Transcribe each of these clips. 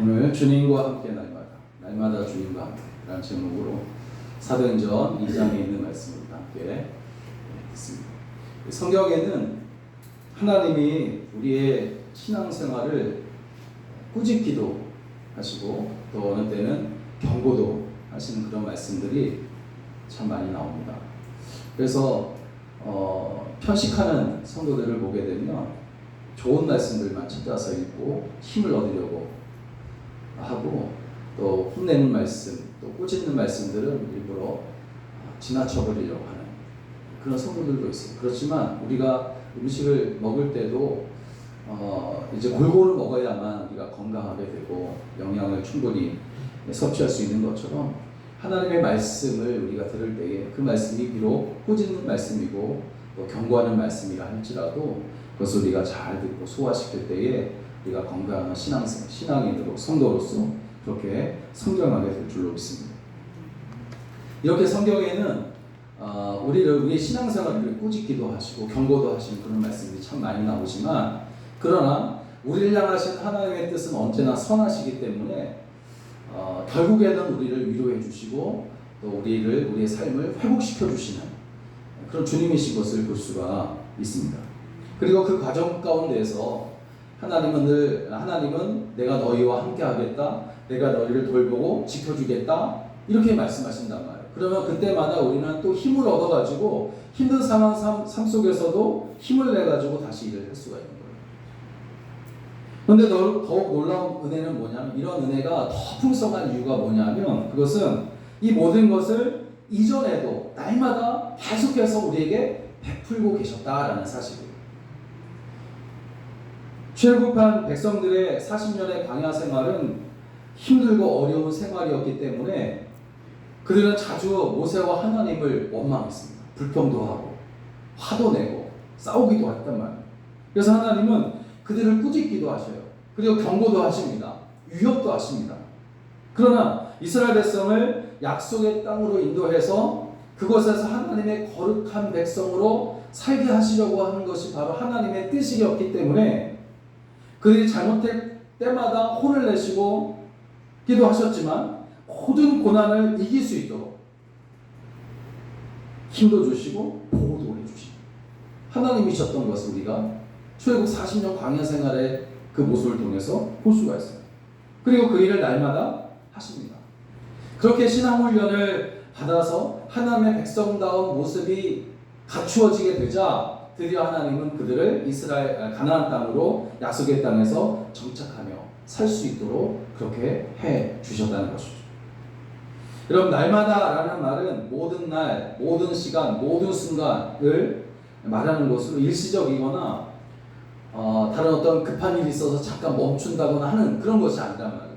오늘 주님과 함께 날마다 주님과 함께 라는 제목으로 사도행전 2장에 있는 말씀을 함께 듣습니다. 성경에는 하나님이 우리의 신앙생활을 꾸짖기도 하시고 또 어느 때는 경고도 하시는 그런 말씀들이 참 많이 나옵니다. 그래서 편식하는 성도들을 보게 되면 좋은 말씀들만 찾아서 읽고 힘을 얻으려고 하고 또 혼내는 말씀, 또 꾸짖는 말씀들은 일부러 지나쳐버리려고 하는 그런 성도들도 있어요. 그렇지만 우리가 음식을 먹을 때도 이제 골고루 먹어야만 우리가 건강하게 되고 영양을 충분히 섭취할 수 있는 것처럼 하나님의 말씀을 우리가 들을 때에 그 말씀이 비록 꾸짖는 말씀이고 또 경고하는 말씀이라 할지라도 그것을 우리가 잘 듣고 소화시킬 때에 우리가 건강한 신앙인으로 성도로서 그렇게 성장하게 될 줄로 믿습니다. 이렇게 성경에는 우리의 신앙생활을 꾸짖기도 하시고 경고도 하시는 그런 말씀들이 참 많이 나오지만 그러나 우리를 향하신 하나님의 뜻은 언제나 선하시기 때문에 결국에는 우리를 위로해 주시고 또 우리의 삶을 회복시켜 주시는 그런 주님이신 것을 볼 수가 있습니다. 그리고 그 과정 가운데에서 하나님은 내가 너희와 함께 하겠다, 내가 너희를 돌보고 지켜주겠다 이렇게 말씀하신단 말이에요. 그러면 그때마다 우리는 또 힘을 얻어가지고 힘든 삶 속에서도 힘을 내가지고 다시 일을 할 수가 있는 거예요. 그런데 더욱 놀라운 은혜는 뭐냐면 이런 은혜가 더 풍성한 이유가 뭐냐면 그것은 이 모든 것을 이전에도 날마다 계속해서 우리에게 베풀고 계셨다라는 사실이에요. 출애굽한 백성들의 40년의 광야 생활은 힘들고 어려운 생활이었기 때문에 그들은 자주 모세와 하나님을 원망했습니다. 불평도 하고 화도 내고 싸우기도 했단 말이에요. 그래서 하나님은 그들을 꾸짖기도 하셔요. 그리고 경고도 하십니다. 위협도 하십니다. 그러나 이스라엘 백성을 약속의 땅으로 인도해서 그곳에서 하나님의 거룩한 백성으로 살게 하시려고 하는 것이 바로 하나님의 뜻이었기 때문에 그들이 잘못할 때마다 혼을 내시고 기도하셨지만 모든 고난을 이길 수 있도록 힘도 주시고 보호도 해주시고 하나님이셨던 것을 우리가 출애굽 40년 광야 생활의 그 모습을 통해서 볼 수가 있어요. 그리고 그 일을 날마다 하십니다. 그렇게 신앙훈련을 받아서 하나님의 백성다운 모습이 갖추어지게 되자 드디어 하나님은 그들을 가나안 땅으로 약속의 땅에서 정착하며 살 수 있도록 그렇게 해 주셨다는 것이죠. 여러분, 날마다라는 말은 모든 날, 모든 시간, 모든 순간을 말하는 것으로 일시적이거나 다른 어떤 급한 일이 있어서 잠깐 멈춘다거나 하는 그런 것이 아니란 말이에요.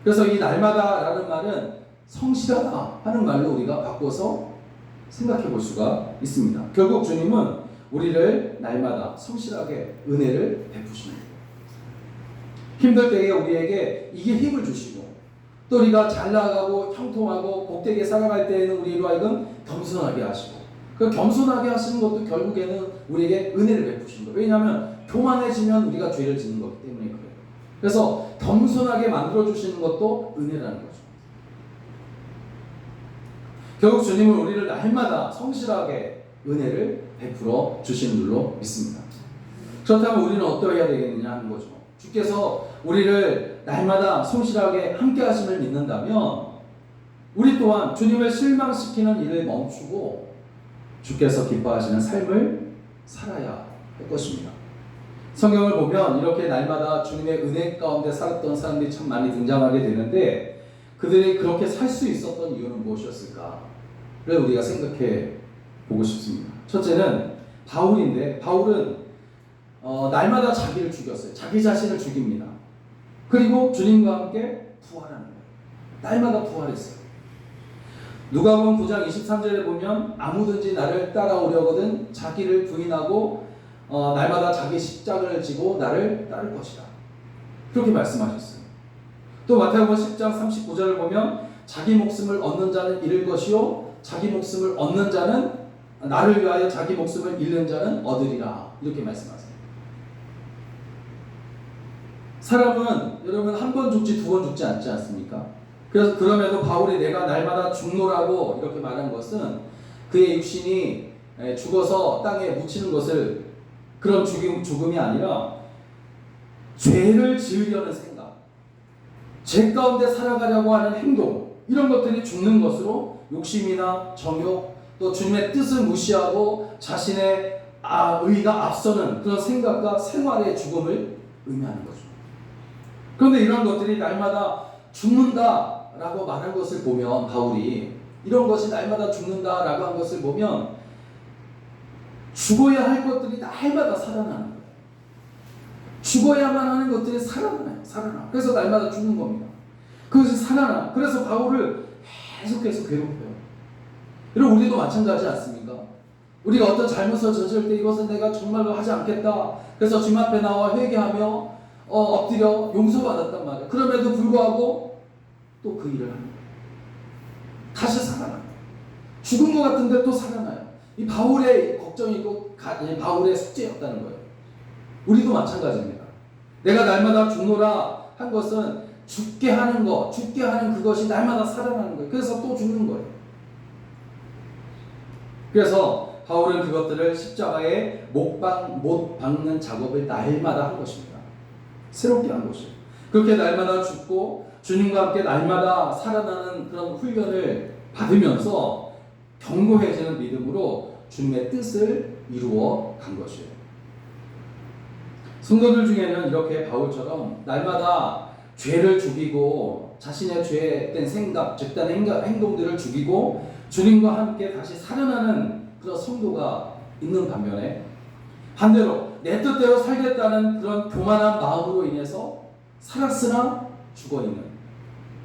그래서 이 날마다라는 말은 성실하다 하는 말로 우리가 바꿔서 생각해 볼 수가 있습니다. 결국 주님은 우리를 날마다 성실하게 은혜를 베푸시는 거예요. 힘들 때에 우리에게 이게 힘을 주시고 또 우리가 잘 나가고 형통하고 복되게 살아갈 때에는 우리로 하여금 겸손하게 하시고 그 겸손하게 하시는 것도 결국에는 우리에게 은혜를 베푸시는 거예요. 왜냐하면 교만해지면 우리가 죄를 짓는 거기 때문에 그래요. 그래서 겸손하게 만들어주시는 것도 은혜라는 거죠. 결국 주님은 우리를 날마다 성실하게 은혜를 베풀어 주시는 줄로 믿습니다. 그렇다면 우리는 어떠해야 되겠느냐 하는 거죠. 주께서 우리를 날마다 성실하게 함께 하심을 믿는다면 우리 또한 주님을 실망시키는 일을 멈추고 주께서 기뻐하시는 삶을 살아야 할 것입니다. 성경을 보면 이렇게 날마다 주님의 은혜 가운데 살았던 사람들이 참 많이 등장하게 되는데 그들이 그렇게 살 수 있었던 이유는 무엇이었을까를 우리가 생각해 보고 싶습니다. 첫째는 바울인데 바울은 날마다 자기를 죽였어요. 자기 자신을 죽입니다. 그리고 주님과 함께 부활하는 거예요. 날마다 부활했어요. 누가복음 9장 23절에 보면 아무든지 나를 따라오려거든 자기를 부인하고 날마다 자기 십자가를 지고 나를 따를 것이다. 그렇게 말씀하셨어요. 또 마태복음 10장 39절을 보면 자기 목숨을 얻는 자는 잃을 것이요 자기 목숨을 얻는 자는 나를 위하여 자기 목숨을 잃는 자는 얻으리라. 이렇게 말씀하세요. 사람은 여러분 한 번 죽지 두 번 죽지 않지 않습니까? 그래서 그럼에도 바울이 내가 날마다 죽노라고 이렇게 말한 것은 그의 육신이 죽어서 땅에 묻히는 것을 그런 죽음이 아니라 죄를 지으려는 생각, 죄 가운데 살아가려고 하는 행동, 이런 것들이 죽는 것으로 욕심이나 정욕, 또 주님의 뜻을 무시하고 자신의 의가 앞서는 그런 생각과 생활의 죽음을 의미하는 거죠. 그런데 이런 것들이 날마다 죽는다라고 말한 것을 보면, 바울이 이런 것이 날마다 죽는다라고 한 것을 보면 죽어야 할 것들이 날마다 살아나는 거예요. 죽어야만 하는 것들이 살아나. 그래서 날마다 죽는 겁니다. 그것이 살아나. 그래서 바울을 계속해서 괴롭혀요. 여러분, 우리도 마찬가지 않습니까? 우리가 어떤 잘못을 저지를 때 이것은 내가 정말로 하지 않겠다. 그래서 주님 앞에 나와 회개하며 엎드려 용서받았단 말이에요. 그럼에도 불구하고 또 그 일을 합니다. 다시 살아나요. 죽은 것 같은데 또 살아나요. 이 바울의 걱정이고 바울의 숙제였다는 거예요. 우리도 마찬가지입니다. 내가 날마다 죽노라 한 것은 죽게 하는 것, 죽게 하는 그것이 날마다 살아나는 거예요. 그래서 또 죽는 거예요. 그래서 바울은 그것들을 십자가에 못 박는 작업을 날마다 한 것입니다. 새롭게 한 것이에요. 그렇게 날마다 죽고 주님과 함께 날마다 살아나는 그런 훈련을 받으면서 견고해지는 믿음으로 주님의 뜻을 이루어 간 것이에요. 성도들 중에는 이렇게 바울처럼 날마다 죄를 죽이고 자신의 죄된 생각, 죄된 행동들을 죽이고 주님과 함께 다시 살아나는 그런 성도가 있는 반면에, 반대로 내 뜻대로 살겠다는 그런 교만한 마음으로 인해서 살았으나 죽어있는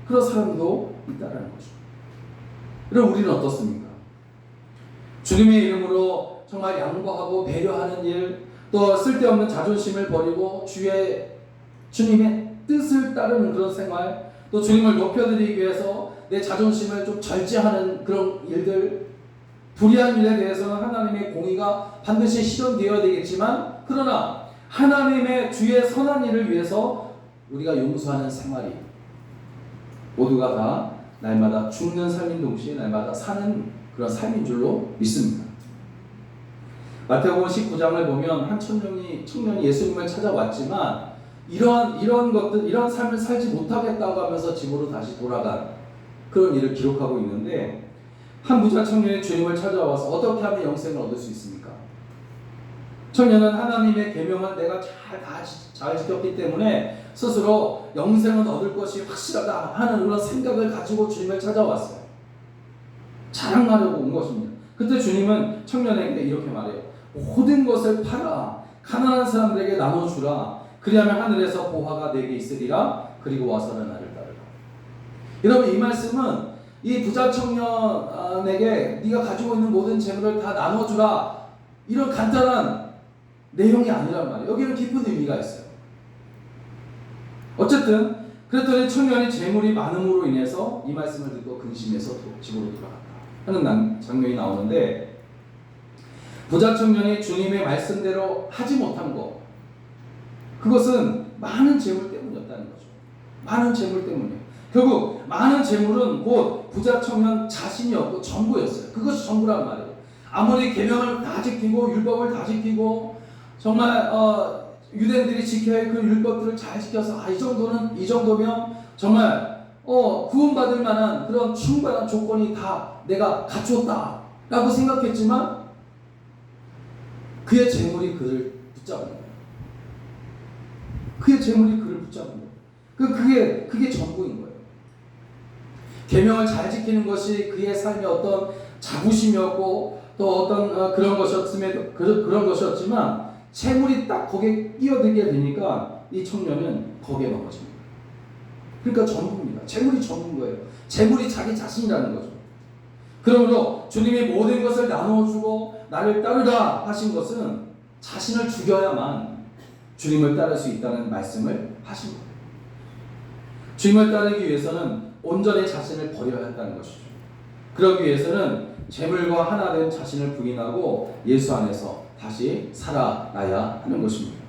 그런 사람도 있다는 거죠. 그럼 우리는 어떻습니까? 주님의 이름으로 정말 양보하고 배려하는 일, 또 쓸데없는 자존심을 버리고 주님의 뜻을 따르는 그런 생활, 또 주님을 높여드리기 위해서 내 자존심을 좀 절제하는 그런 일들, 불의한 일에 대해서는 하나님의 공의가 반드시 실현되어야 되겠지만, 그러나 하나님의 주의 선한 일을 위해서 우리가 용서하는 생활이 모두가 다 날마다 죽는 삶인 동시에 날마다 사는 그런 삶인 줄로 믿습니다. 마태복음 19장을 보면 한 청년이 예수님을 찾아왔지만 이런 것들, 이런 삶을 살지 못하겠다고 하면서 집으로 다시 돌아간 그런 일을 기록하고 있는데, 한 부자 청년이 주님을 찾아와서 어떻게 하면 영생을 얻을 수 있습니까? 청년은 하나님의 계명을 내가 잘 지켰기 때문에 스스로 영생을 얻을 것이 확실하다 하는 그런 생각을 가지고 주님을 찾아왔어요. 자랑하려고 온 것입니다. 그때 주님은 청년에게 이렇게 말해요. 모든 것을 팔아 가난한 사람들에게 나눠주라. 그리하면 하늘에서 보화가 내게 있으리라. 그리고 와서는 나를 따르라. 여러분, 이 말씀은 이 부자 청년에게 네가 가지고 있는 모든 재물을 다 나눠주라, 이런 간단한 내용이 아니란 말이에요. 여기는 깊은 의미가 있어요. 어쨌든 그랬더니 청년이 재물이 많음으로 인해서 이 말씀을 듣고 근심해서 집으로 돌아갔다 하는 장면이 나오는데, 부자 청년이 주님의 말씀대로 하지 못한 것, 그것은 많은 재물 때문이었다는 거죠. 많은 재물 때문이에요. 결국 많은 재물은 곧 부자 청년 자신이었고 전부였어요. 그것이 전부란 말이에요. 아무리 계명을 다 지키고 율법을 다 지키고 정말 유대인들이 지켜야 할 그 율법들을 잘 지켜서 이 정도면 정말 구원받을 만한 그런 충분한 조건이 다 내가 갖추었다 라고 생각했지만, 그의 재물이 그를 붙잡은 거예요. 그의 재물이 그를 붙잡은 거예요. 그게 전부인 거예요. 계명을 잘 지키는 것이 그의 삶의 어떤 자부심이었고 또 어떤 그런 것이었지만, 재물이 딱 거기에 끼어들게 되니까 이 청년은 거기에 넘어집니다. 그러니까 전부입니다. 재물이 전부인 거예요. 재물이 자기 자신이라는 거죠. 그러므로 주님이 모든 것을 나누어주고 나를 따르라 하신 것은 자신을 죽여야만 주님을 따를 수 있다는 말씀을 하신 거예요. 주님을 따르기 위해서는 온전히 자신을 버려야 한다는 것이죠. 그러기 위해서는 재물과 하나 된 자신을 부인하고 예수 안에서 다시 살아나야 하는 것입니다.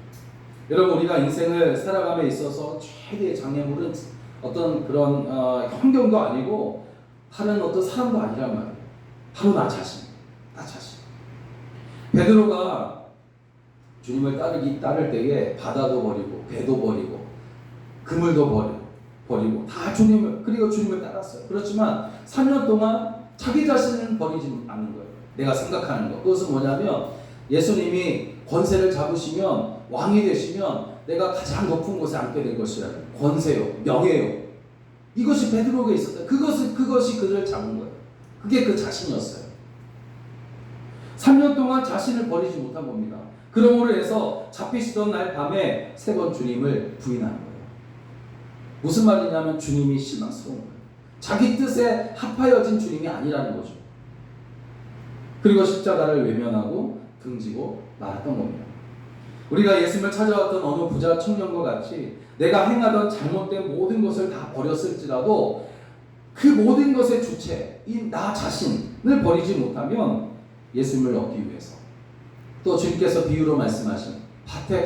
여러분, 우리가 인생을 살아감에 있어서 최대의 장애물은 어떤 그런 환경도 아니고 다른 어떤 사람도 아니란 말이에요. 바로 나 자신. 베드로가 주님을 따를 때에 바다도 버리고 배도 버리고 그물도 버리고 다 그리고 주님을 따랐어요. 그렇지만 3년 동안 자기 자신을 버리지 않는 거예요. 내가 생각하는 거. 그것은 뭐냐면 예수님이 권세를 잡으시면 왕이 되시면 내가 가장 높은 곳에 앉게 될 것이라. 권세요, 명예요. 이것이 베드로에게 있었다. 그것이 그를 잡은 거예요. 그게 그 자신이었어요. 3년 동안 자신을 버리지 못한 겁니다. 그러므로 해서 잡히시던 날 밤에 3번 주님을 부인한 거예요. 무슨 말이냐면 주님이 실망스러운 거예요. 자기 뜻에 합하여진 주님이 아니라는 거죠. 그리고 십자가를 외면하고 등지고 말았던 겁니다. 우리가 예수님을 찾아왔던 어느 부자 청년과 같이 내가 행하던 잘못된 모든 것을 다 버렸을지라도 그 모든 것의 주체인 나 자신을 버리지 못하면 예수님을 얻기 위해서, 또 주님께서 비유로 말씀하신 밭에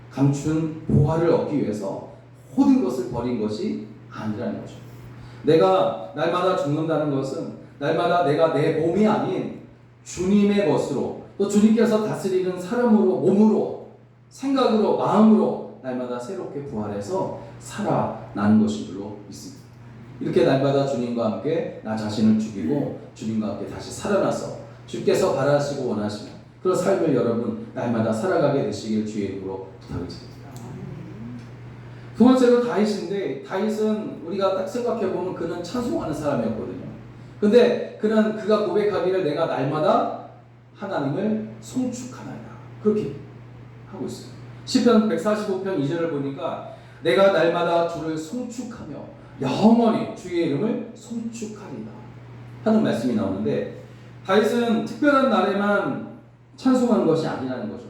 감춘 보화를 얻기 위해서 모든 것을 버린 것이 아니라는 거죠. 내가 날마다 죽는다는 것은 날마다 내가 내 몸이 아닌 주님의 것으로, 또 주님께서 다스리는 사람으로, 몸으로, 생각으로, 마음으로 날마다 새롭게 부활해서 살아나는 것인 줄로 믿습니다. 이렇게 날마다 주님과 함께 나 자신을 죽이고 주님과 함께 다시 살아나서 주께서 바라시고 원하시는 그런 삶을 여러분 날마다 살아가게 되시길 주의 이름으로 부탁을 드립니다. 두 번째로 다윗인데, 다윗은 우리가 딱 생각해보면 그는 찬송하는 사람이었거든요. 근데 그가 고백하기를 내가 날마다 하나님을 송축하나이다, 그렇게 하고 있어요. 시편 145편 2절을 보니까 내가 날마다 주를 송축하며 영원히 주의 이름을 송축하리다 하는 말씀이 나오는데, 다윗은 특별한 날에만 찬송하는 것이 아니라는 거죠.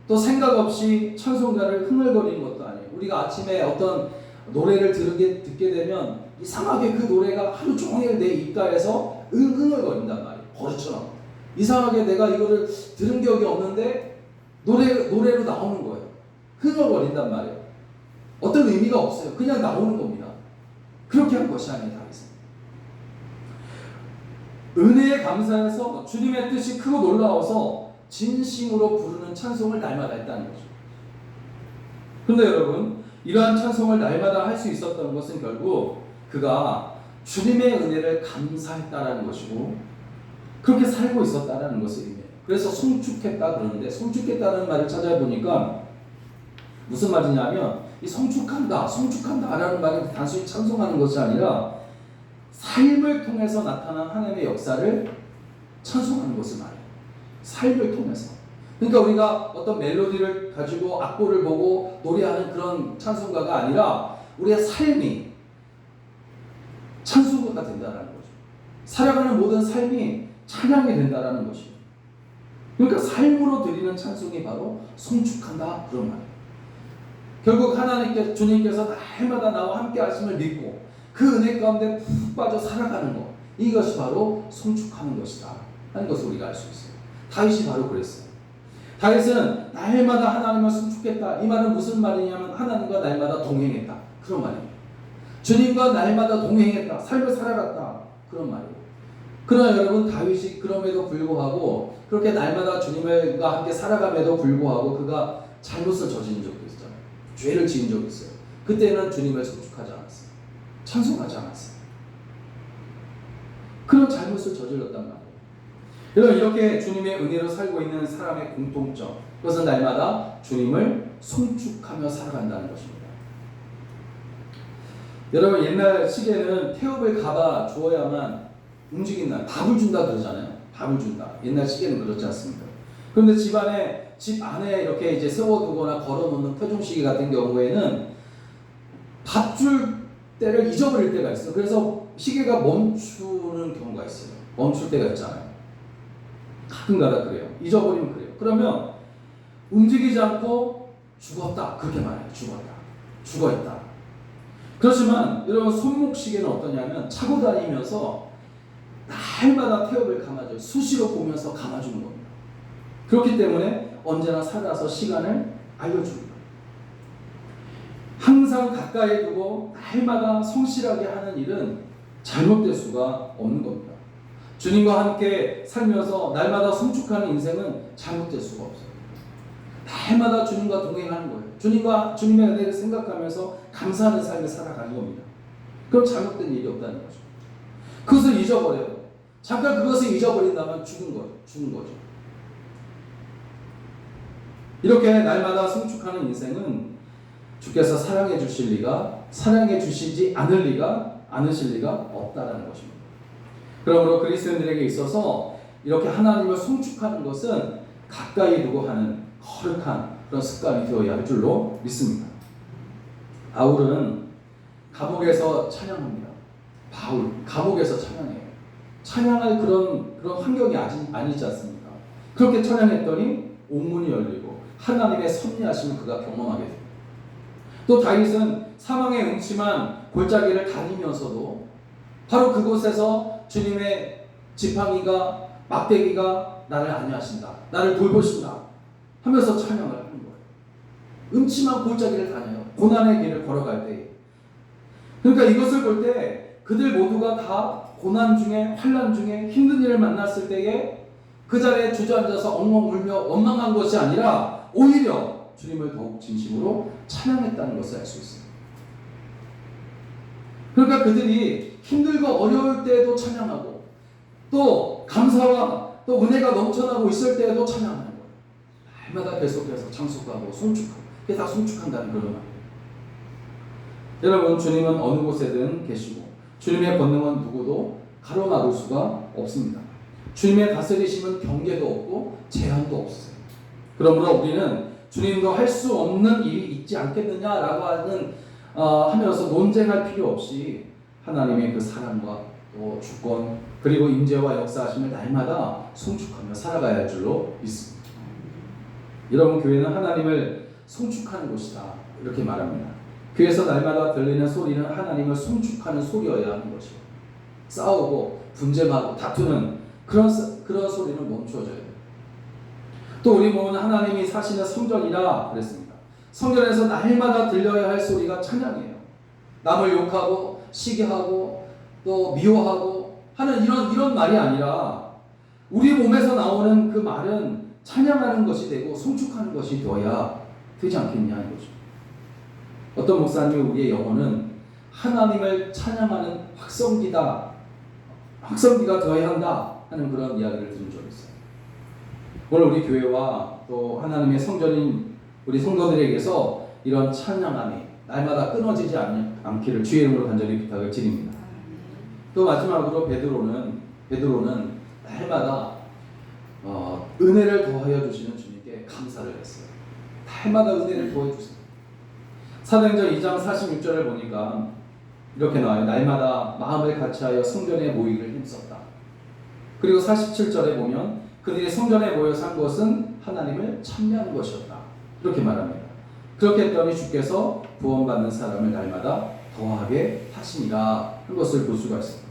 또 생각 없이 찬송가를 흥얼거리는 것도 아니에요. 우리가 아침에 어떤 노래를 듣게 되면 이상하게 그 노래가 하루 종일 내 입가에서 흥얼거린단 말이에요. 버릇처럼. 이상하게 내가 이거를 들은 기억이 없는데 노래로 나오는 거예요. 흥얼거린단 말이에요. 어떤 의미가 없어요. 그냥 나오는 겁니다. 그렇게 한 것이 아니에요, 다윗은. 은혜에 감사해서 주님의 뜻이 크고 놀라워서 진심으로 부르는 찬송을 날마다 했다는 거죠. 그런데 여러분, 이러한 찬송을 날마다 할 수 있었던 것은 결국 그가 주님의 은혜를 감사했다라는 것이고 그렇게 살고 있었다라는 것을 의미해요. 그래서 송축했다 그러는데, 송축했다는 말을 찾아보니까 무슨 말이냐면 이 송축한다라는 말은 단순히 찬송하는 것이 아니라 삶을 통해서 나타난 하나님의 역사를 찬송하는 것을 말해요. 삶을 통해서. 그러니까 우리가 어떤 멜로디를 가지고 악보를 보고 노래하는 그런 찬송가가 아니라 우리의 삶이 찬송가가 된다는 거죠. 살아가는 모든 삶이 찬양이 된다는 것이에요. 그러니까 삶으로 드리는 찬송이 바로 송축한다, 그런 말이에요. 결국 주님께서 날마다 나와 함께 하심을 믿고 그 은혜 가운데 푹 빠져 살아가는 것, 이것이 바로 송축하는 것이다 하는 것을 우리가 알 수 있어요. 다윗이 바로 그랬어요. 다윗은 날마다 하나님을 송축했다. 이 말은 무슨 말이냐면 하나님과 날마다 동행했다, 그런 말이에요. 주님과 날마다 동행했다, 삶을 살아갔다, 그런 말이에요. 그러나 여러분, 다윗이 그럼에도 불구하고 그렇게 날마다 주님과 함께 살아감에도 불구하고 그가 잘못을 저지른 적도 있잖아요. 죄를 지은 적이 있어요. 그때는 주님을 송축하지 않았어요. 찬송하지 않았어요. 그런 잘못을 저질렀단 말이에요. 여러분, 이렇게 주님의 은혜로 살고 있는 사람의 공통점, 그것은 날마다 주님을 송축하며 살아간다는 것입니다. 여러분, 옛날 시계는 태엽을 가봐 주어야만 움직인다, 밥을 준다 그러잖아요. 밥을 준다. 옛날 시계는 그렇지 않습니까? 그런데 집 안에 이렇게 이제 세워두거나 걸어놓는 표종시계 같은 경우에는 밥 줄 때를 잊어버릴 때가 있어요. 그래서 시계가 멈추는 경우가 있어요. 멈출 때가 있잖아요. 가끔가다 그래요. 잊어버리면 그래요. 그러면 움직이지 않고 죽었다, 그렇게 말해요. 죽어있다. 그렇지만 여러분, 손목시계는 어떠냐면 차고 다니면서 날마다 태엽을 감아줘요. 수시로 보면서 감아주는 겁니다. 그렇기 때문에 언제나 살아서 시간을 알려줍니다. 항상 가까이 두고 날마다 성실하게 하는 일은 잘못될 수가 없는 겁니다. 주님과 함께 살면서 날마다 성축하는 인생은 잘못될 수가 없어요. 날마다 주님과 동행하는 거예요. 주님의 은혜를 생각하면서 감사하는 삶을 살아가는 겁니다. 그럼 잘못된 일이 없다는 거죠. 그것을 잊어버려요. 잠깐 그것을 잊어버린다면 죽은 거죠. 이렇게 날마다 성축하는 인생은 주께서 사랑해 주시지 않으실 리가 없다라는 것입니다. 그러므로 그리스도인들에게 있어서 이렇게 하나님을 송축하는 것은 가까이 두고 하는 거룩한 그런 습관이 되어야 할 줄로 믿습니다. 바울은 감옥에서 찬양합니다. 감옥에서 찬양해요. 찬양할 그런 환경이 아니지 않습니까? 그렇게 찬양했더니 옥문이 열리고 하나님의 섭리하심을 그가 경험하게 됩니다. 또 다윗은 사망의 음침한 골짜기를 다니면서도 바로 그곳에서 주님의 지팡이가 막대기가 나를 안위하신다, 나를 돌보신다 하면서 찬양을 하는 거예요. 음침한 골짜기를 다녀요. 고난의 길을 걸어갈 때. 그러니까 이것을 볼 때 그들 모두가 다 고난 중에, 환난 중에, 힘든 일을 만났을 때에 그 자리에 주저앉아서 엉엉 울며 원망한 것이 아니라 오히려 주님을 더욱 진심으로 찬양했다는 것을 알 수 있어요. 그러니까 그들이 힘들고 어려울 때에도 찬양하고 또 감사와 또 은혜가 넘쳐나고 있을 때에도 찬양하는 거예요. 날마다 계속해서 창속하고 송축하고, 그게 다 송축한다는 그런 말이에요. 여러분, 주님은 어느 곳에든 계시고 주님의 권능은 누구도 가로막을 수가 없습니다. 주님의 다스리심은 경계도 없고 제한도 없어요. 그러므로 우리는 주님도 할 수 없는 일이 있지 않겠느냐라고 하면서 논쟁할 필요 없이 하나님의 그 사랑과 또 주권 그리고 임재와 역사하심을 날마다 송축하며 살아가야 할 줄로 믿습니다. 여러분, 교회는 하나님을 송축하는 곳이다 이렇게 말합니다. 교회에서 날마다 들리는 소리는 하나님을 송축하는 소리여야 하는 것이요. 싸우고 분쟁하고 다투는 그런 소리는 멈춰져야 돼요. 또 우리 몸은 하나님이 사시는 성전이라 그랬습니다. 성전에서 날마다 들려야 할 소리가 찬양이에요. 남을 욕하고 시기하고 또 미워하고 하는 이런 말이 아니라 우리 몸에서 나오는 그 말은 찬양하는 것이 되고 송축하는 것이 되어야 되지 않겠냐 하는 거죠. 어떤 목사님이 우리의 영혼은 하나님을 찬양하는 확성기가 되어야 한다 하는 그런 이야기를 들은 적이 있어요. 오늘 우리 교회와 또 하나님의 성전인 우리 성도들에게서 이런 찬양함이 날마다 끊어지지 않기를 주의 이름으로 간절히 부탁을 드립니다. 또 마지막으로 베드로는 날마다 은혜를 더하여 주시는 주님께 감사를 했어요. 날마다 은혜를 더해 주세요. 사도행전 2장 46절을 보니까 이렇게 나와요. 날마다 마음을 같이하여 성전에 모이기를 힘썼다. 그리고 47절에 보면 그들이 성전에 모여서 한 것은 하나님을 찬미하는 것이었다. 이렇게 말합니다. 그렇게 했더니 주께서 구원받는 사람을 날마다 더하게 하시니라 하는 것을 볼 수가 있습니다.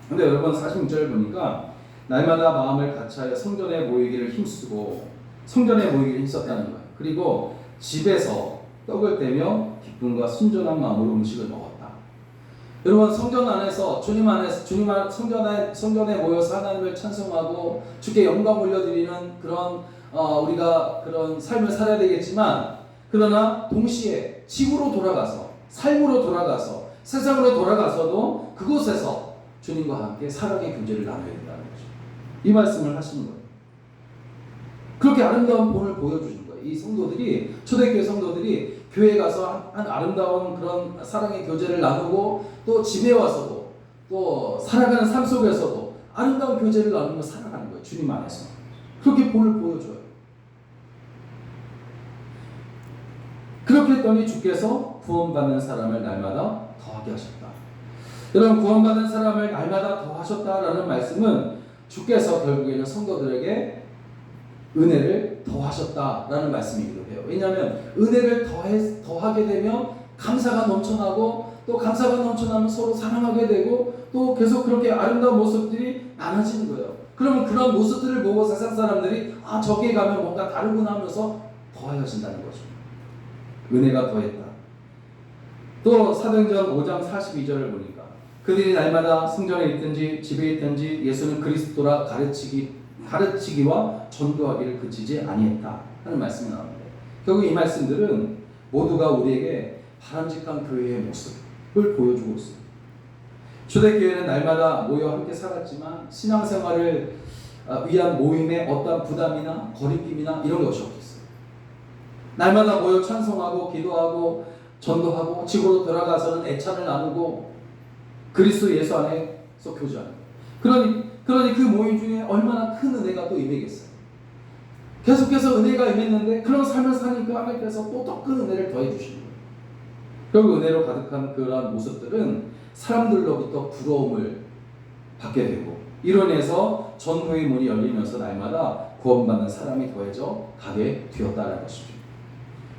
그런데 여러분 46절을 보니까 날마다 마음을 같이하여 성전에 모이기를 힘쓰고 성전에 모이기를 힘썼다는 거예요. 그리고 집에서 떡을 떼며 기쁨과 순전한 마음으로 음식을 먹었다. 여러분, 성전 안에서 성전에 모여서 하나님을 찬송하고 주께 영광 올려드리는 그런 우리가 그런 삶을 살아야 되겠지만, 그러나 동시에 집으로 돌아가서 삶으로 돌아가서 세상으로 돌아가서도 그곳에서 주님과 함께 사랑의 교제를 나눠야 된다는 거죠. 이 말씀을 하시는 거예요. 그렇게 아름다운 본을 보여주신 거예요. 이 성도들이, 초대교회 성도들이 교회에 가서 한 아름다운 그런 사랑의 교제를 나누고 또 집에 와서도 또 살아가는 삶 속에서도 아름다운 교제를 나누며 살아가는 거예요. 주님 안에서. 그렇게 본을 보여줘요. 그렇게 했더니 주께서 구원받는 사람을 날마다 더하게 하셨다. 여러분, 구원받는 사람을 날마다 더하셨다라는 말씀은 주께서 결국에는 성도들에게 은혜를 더하셨다라는 말씀이기도 해요. 왜냐하면 은혜를 더하게 되면 감사가 넘쳐나고 또 감사가 넘쳐나면 서로 사랑하게 되고 또 계속 그렇게 아름다운 모습들이 많아지는 거예요. 그러면 그런 모습들을 보고 세상 사람들이 저기에 가면 뭔가 다르구나 하면서 더하여진다는 거죠. 은혜가 더했다. 또 사도행전 5장 42절을 보니까 그들이 날마다 성전에 있든지 집에 있든지 예수는 그리스도라 가르치기와 전도하기를 그치지 아니했다 하는 말씀이 나옵니다. 결국 이 말씀들은 모두가 우리에게 바람직한 교회의 모습을 보여주고 있습니다. 초대교회는 날마다 모여 함께 살았지만 신앙생활을 위한 모임에 어떠한 부담이나 거리낌이나 이런 것이 없었어요. 날마다 모여 찬송하고 기도하고 전도하고 집으로 돌아가서는 애찬을 나누고 그리스도 예수 안에서 교제하는 거예요. 그러니 그 모임 중에 얼마나 큰 은혜가 또 임하겠어요. 계속해서 은혜가 임했는데 그런 삶을 사니까 하나님께서 또 더 큰 은혜를 더해 주시는 거예요. 결국 은혜로 가득한 그러한 모습들은 사람들로부터 부러움을 받게 되고 이로 인해서 전도의 문이 열리면서 날마다 구원받는 사람이 더해져 가게 되었다는 것이죠.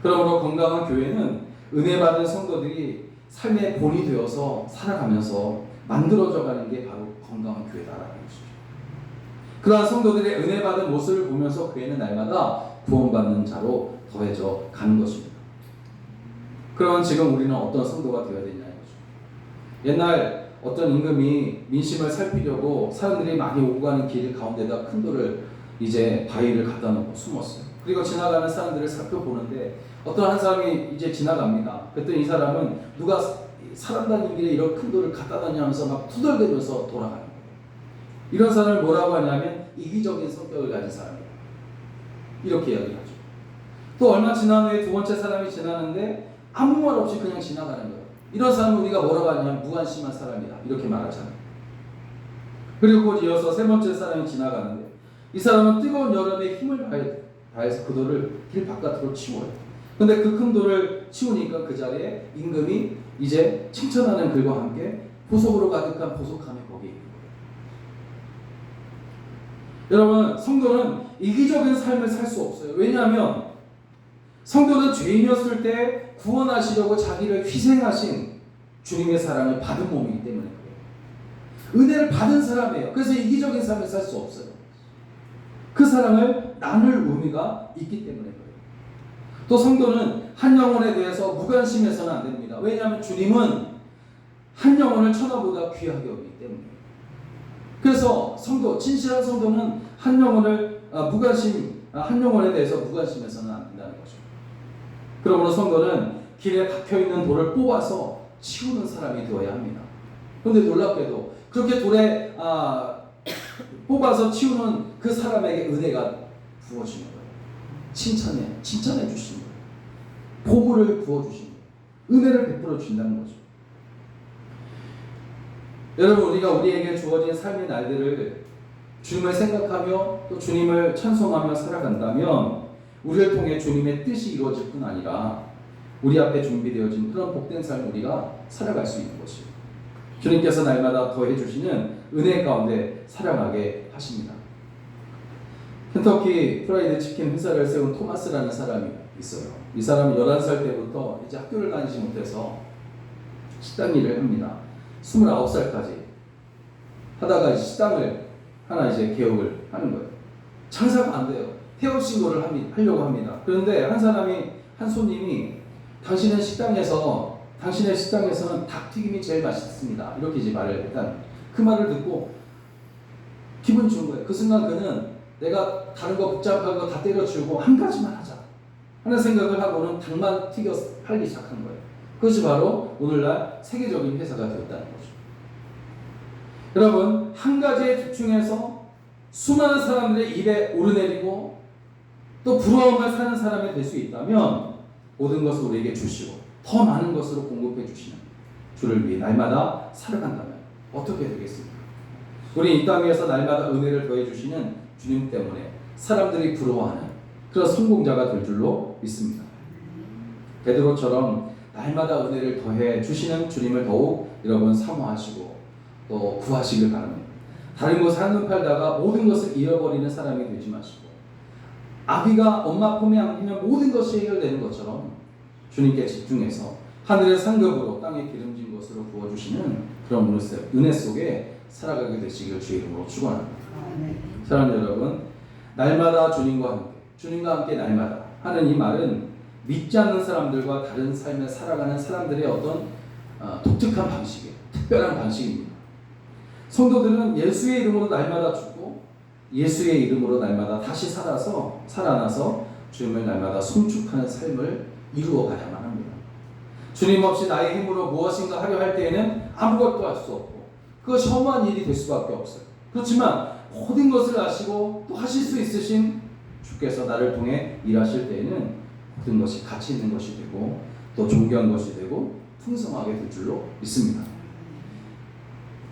그러므로 건강한 교회는 은혜 받은 성도들이 삶의 본이 되어서 살아가면서 만들어져 가는 게 바로 건강한 교회다라는 것이죠. 그러한 성도들의 은혜 받은 모습을 보면서 교회는 날마다 구원받는 자로 더해져 가는 것입니다. 그러면 지금 우리는 어떤 성도가 되어야 되냐는 거죠. 옛날 어떤 임금이 민심을 살피려고 사람들이 많이 오고 가는 길 가운데다 큰 돌을 이제 바위를 갖다 놓고 숨었어요. 그리고 지나가는 사람들을 살펴보는데 어떤 한 사람이 이제 지나갑니다. 그랬더니 이 사람은 누가 사람 다니는 길에 이런 큰 돌을 갖다 놨냐면서 막 투덜대면서 돌아가는 거예요. 이런 사람을 뭐라고 하냐면 이기적인 성격을 가진 사람이에요. 이렇게 이야기를 하죠. 또 얼마 지난 후에 두 번째 사람이 지나는데 아무 말 없이 그냥 지나가는 거예요. 이런 사람은 우리가 뭐라고 하냐면 무관심한 사람이다 이렇게 말하잖아요. 그리고 곧 이어서 세 번째 사람이 지나가는데 이 사람은 뜨거운 여름에 힘을 다해서 그 돌을 길 바깥으로 치워요. 근데 그 큰 돌을 치우니까 그 자리에 임금이 이제 칭찬하는 글과 함께 보석으로 가득한 보석함이 거기에 있는 거예요. 여러분, 성도는 이기적인 삶을 살 수 없어요. 왜냐하면 성도는 죄인이었을 때 구원하시려고 자기를 희생하신 주님의 사랑을 받은 몸이기 때문에 그래요. 은혜를 받은 사람이에요. 그래서 이기적인 삶을 살 수 없어요. 그 사랑을 나눌 의미가 있기 때문에 그래요. 또 성도는 한 영혼에 대해서 무관심해서는 안 됩니다. 왜냐하면 주님은 한 영혼을 천하보다 귀하게 여기기 때문에. 그래서 진실한 성도는 한 영혼에 대해서 무관심해서는 안 된다는 거죠. 그러므로 성도는 길에 박혀있는 돌을 뽑아서 치우는 사람이 되어야 합니다. 그런데 놀랍게도 그렇게 돌에 뽑아서 치우는 그 사람에게 은혜가 부어지는 거예요. 칭찬해 주시는 거예요. 보물을 부어주시는 거예요. 은혜를 베풀어 준다는 거죠. 여러분, 우리가 우리에게 주어진 삶의 날들을 주님을 생각하며 또 주님을 찬송하며 살아간다면 우리를 통해 주님의 뜻이 이루어질 뿐 아니라 우리 앞에 준비되어진 그런 복된 삶을 우리가 살아갈 수 있는 것이에요. 주님께서 날마다 더해주시는 은혜 가운데 살아가게 하십니다. 켄터키 프라이드 치킨 회사를 세운 토마스라는 사람이 있어요. 이 사람은 11살 때부터 이제 학교를 다니지 못해서 식당 일을 합니다. 29살까지 하다가 식당을 하나 이제 개업을 하는 거예요. 장사가 안 돼요. 폐업 신고를 하려고 합니다. 그런데 한 손님이 당신의 식당에서는 닭튀김이 제일 맛있습니다. 이렇게 이제 말을 했다는 그 말을 듣고 기분이 좋은 거예요. 그 순간 그는 내가 다른 거 복잡한 거 다 때려치우고 한 가지만 하자 하는 생각을 하고는 닭만 튀겨 팔기 시작한 거예요. 그것이 바로 오늘날 세계적인 회사가 되었다는 거죠. 여러분, 한 가지에 집중해서 수많은 사람들의 입에 오르내리고 또 부러움을 사는 사람이 될 수 있다면 모든 것을 우리에게 주시고 더 많은 것으로 공급해 주시는 주를 위해 날마다 살아간다면 어떻게 되겠습니까? 우리 이 땅 위에서 날마다 은혜를 더해 주시는 주님 때문에 사람들이 부러워하는 그런 성공자가 될 줄로 믿습니다. 베드로처럼 날마다 은혜를 더해 주시는 주님을 더욱 여러분 사모하시고 또 구하시길 바랍니다. 다른 곳에 한눈 팔다가 모든 것을 잃어버리는 사람이 되지 마시고 아비가 엄마 품에 안기면 모든 것이 해결되는 것처럼 주님께 집중해서 하늘의 상급으로 땅에 기름진 것으로 부어주시는 그런 은혜 속에 살아가게 되시길 주의 이름으로 축원합니다. 사랑하는 여러분, 날마다 주님과 함께 날마다 하는 이 말은 믿지 않는 사람들과 다른 삶을 살아가는 사람들의 어떤 독특한 방식이에요. 특별한 방식입니다. 성도들은 예수의 이름으로 날마다 죽고 예수의 이름으로 날마다 다시 살아나서 주님을 날마다 송축하는 삶을 이루어가야만 합니다. 주님 없이 나의 힘으로 무엇인가 하려 할 때에는 아무것도 할 수 없고 그것이 허무한 일이 될 수밖에 없어요. 그렇지만 모든 것을 아시고 또 하실 수 있으신 주께서 나를 통해 일하실 때에는 모든 것이 가치 있는 것이 되고 또 존귀한 것이 되고 풍성하게 될 줄로 믿습니다.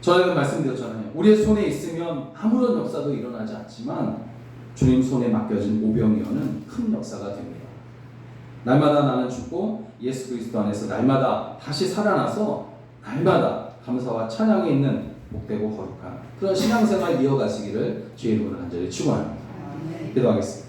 저는 말씀드렸잖아요. 우리의 손에 있으면 아무런 역사도 일어나지 않지만 주님 손에 맡겨진 오병이어는 큰 역사가 됩니다. 날마다 나는 죽고 예수 그리스도 안에서 날마다 다시 살아나서 날마다 감사와 찬양이 있는 복되고 거룩한 그런 신앙생활 이어가시기를 주의 이름으로 간절히 축원합니다. 기도하겠습니다.